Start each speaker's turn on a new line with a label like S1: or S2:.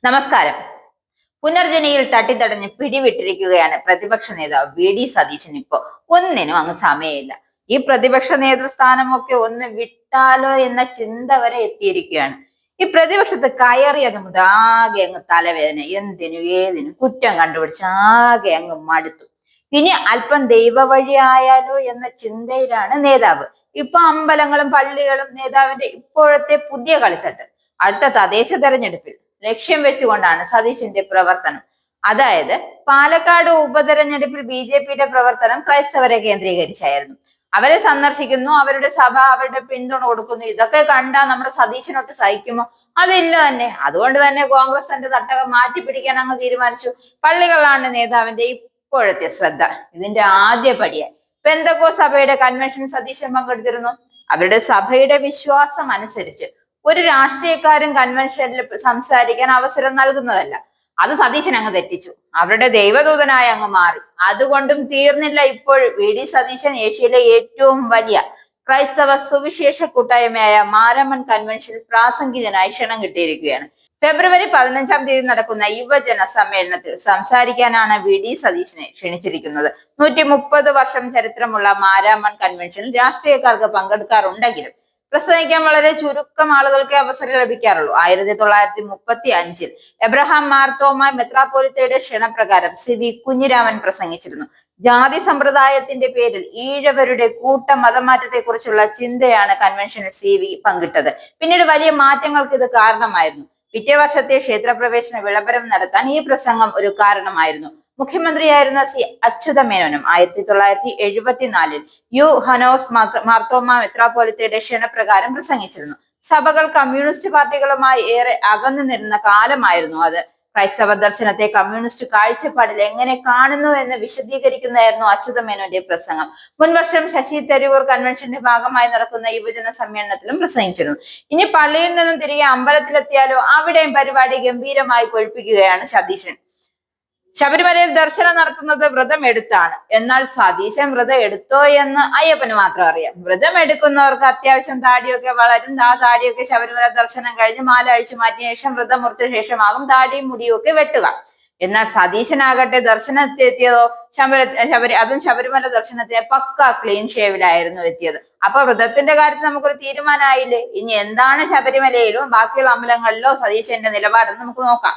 S1: നമസ്കാരം. പുനർജനിയിൽ തട്ടിത്തടഞ്ഞ് പിടിവിട്ടിരിക്കുകയാണ് പ്രതിപക്ഷ നേതാവ് വി. ഡി. സതീശൻ. ഇപ്പോ ഒന്നിനും അങ്ങ് സമയമില്ല. ഈ പ്രതിപക്ഷ നേതൃസ്ഥാനമൊക്കെ ഒന്ന് വിട്ടാലോ എന്ന ചിന്ത വരെ എത്തിയിരിക്കുകയാണ്. ഈ പ്രതിപക്ഷത്ത് കയറിയത് മുതൽ ആകെ അങ്ങ് തലവേദന, എന്തിനും ഏതിനും കുറ്റം കണ്ടുപിടിച്ച് ആകെ അങ്ങ് മടുത്തു. ഇനി അല്പം ദൈവ വഴിയായാലോ എന്ന ചിന്തയിലാണ് നേതാവ്. ഇപ്പൊ അമ്പലങ്ങളും പള്ളികളും നേതാവിന്റെ ഇപ്പോഴത്തെ പുതിയ കളിത്തട്ട്. അടുത്ത തദ്ദേശ തെരഞ്ഞെടുപ്പിൽ ലക്ഷ്യം വെച്ചുകൊണ്ടാണ് സതീശന്റെ പ്രവർത്തനം. അതായത് പാലക്കാട് ഉപതെരഞ്ഞെടുപ്പിൽ ബി.ജെ.പിയുടെ പ്രവർത്തനം ക്രൈസ്തവരെ കേന്ദ്രീകരിച്ചായിരുന്നു. അവരെ സന്ദർശിക്കുന്നു, അവരുടെ സഭ അവരുടെ പിന്തുണ കൊടുക്കുന്നു. ഇതൊക്കെ കണ്ടാ നമ്മുടെ സതീശനൊട്ട് സഹിക്കുമോ? അതില്ല തന്നെ. അതുകൊണ്ട് തന്നെ കോൺഗ്രസ് തന്റെ തട്ടകം മാറ്റിപ്പിടിക്കാൻ അങ്ങ് തീരുമാനിച്ചു. പള്ളികളാണ് നേതാവിന്റെ ഇപ്പോഴത്തെ ശ്രദ്ധ. ഇതിന്റെ ആദ്യ പടിയായി പെന്തക്കോ സഭയുടെ കൺവെൻഷൻ സതീശൻ പങ്കെടുത്തിരുന്നു. അവരുടെ സഭയുടെ വിശ്വാസം അനുസരിച്ച് ഒരു രാഷ്ട്രീയക്കാരൻ കൺവെൻഷനിൽ സംസാരിക്കാൻ അവസരം നൽകുന്നതല്ല. അത് സതീശൻ അങ്ങ് തെറ്റിച്ചു. അവരുടെ ദൈവദൂതനായി അങ്ങ് മാറി. അതുകൊണ്ടും തീർന്നില്ല. ഇപ്പോൾ വി. ഡി. സതീശൻ ഏഷ്യയിലെ ഏറ്റവും വലിയ ക്രൈസ്തവ സുവിശേഷ കൂട്ടായ്മയായ മാരമൺ കൺവെൻഷനിൽ പ്രാസംഗികനായി ക്ഷണം കിട്ടിയിരിക്കുകയാണ്. ഫെബ്രുവരി 15 നടക്കുന്ന യുവജന സമ്മേളനത്തിൽ സംസാരിക്കാനാണ് വി. ഡി. സതീശനെ ക്ഷണിച്ചിരിക്കുന്നത്. 130 വർഷം ചരിത്രമുള്ള മാരാമൺ കൺവെൻഷനിൽ രാഷ്ട്രീയക്കാർക്ക് പങ്കെടുക്കാറുണ്ടെങ്കിലും പ്രസംഗിക്കാൻ വളരെ ചുരുക്കം ആളുകൾക്ക് അവസരം ലഭിക്കാറുള്ളൂ. 1935 എബ്രഹാം മാർത്തോമ മെത്രാപ്പോലിത്തയുടെ ക്ഷണപ്രകാരം സി. കുഞ്ഞിരാമൻ പ്രസംഗിച്ചിരുന്നു. ജാതി സമ്പ്രദായത്തിന്റെ പേരിൽ ഈഴവരുടെ കൂട്ട മതമാറ്റത്തെ കുറിച്ചുള്ള ചിന്തയാണ് കൺവെൻഷനിൽ സി. പങ്കിട്ടത്. പിന്നീട് വലിയ മാറ്റങ്ങൾക്ക് ഇത് കാരണമായിരുന്നു. പിറ്റേ വർഷത്തെ ക്ഷേത്രപ്രവേശന വിളംബരം നടത്താൻ ഈ പ്രസംഗം ഒരു കാരണമായിരുന്നു. മുഖ്യമന്ത്രിയായിരുന്ന സി. അച്യുതമേനോനും 1974 യു ഹനോസ് മാർത്തോമ മെത്രാപ്പോലിത്തയുടെ ക്ഷണപ്രകാരം പ്രസംഗിച്ചിരുന്നു. സഭകൾ കമ്മ്യൂണിസ്റ്റ് പാർട്ടികളുമായി ഏറെ അകന്നു നിന്ന കാലമായിരുന്നു അത്. ക്രൈസ്തവ ദർശനത്തെ കമ്മ്യൂണിസ്റ്റ് കാഴ്ചപ്പാടിൽ എങ്ങനെ കാണുന്നു എന്ന് വിശദീകരിക്കുന്നതായിരുന്നു അച്യുതമേനോന്റെ പ്രസംഗം. മുൻവർഷം ശശി തരൂർ കൺവെൻഷന്റെ ഭാഗമായി നടക്കുന്ന യുവജന സമ്മേളനത്തിലും പ്രസംഗിച്ചിരുന്നു. ഇനി പള്ളിയിൽ നിന്നും തിരികെ അമ്പലത്തിലെത്തിയാലോ? അവിടെയും പരിപാടി ഗംഭീരമായി കൊഴിപ്പിക്കുകയാണ് സതീശൻ. ശബരിമലയിൽ ദർശനം നടത്തുന്നത് വ്രതം എടുത്താണ്. എന്നാൽ സതീശൻ വ്രതം എടുത്തോ എന്ന് അയ്യപ്പന് മാത്രം അറിയാം. വ്രതം എടുക്കുന്നവർക്ക് അത്യാവശ്യം താടിയൊക്കെ വളരും. ആ താടിയൊക്കെ ശബരിമല ദർശനം കഴിഞ്ഞ് മാല അഴിച്ചു മാറ്റിയ ശേഷം വ്രതം മുറിച്ച ശേഷമാകും താടിയും മുടിയും ഒക്കെ വെട്ടുക. എന്നാൽ സതീശനാകട്ടെ ദർശനത്തിലെത്തിയതോ അതും ശബരിമല ദർശനത്തിന് പക്ക ക്ലീൻ ഷേവിലായിരുന്നു എത്തിയത്. അപ്പൊ വ്രതത്തിന്റെ കാര്യത്തിൽ നമുക്കൊരു തീരുമാനമായില്ലേ? ഇനി എന്താണ് ശബരിമലയിലും ബാക്കിയുള്ള അമ്പലങ്ങളിലോ സതീശന്റെ നിലപാടെന്ന് നമുക്ക് നോക്കാം.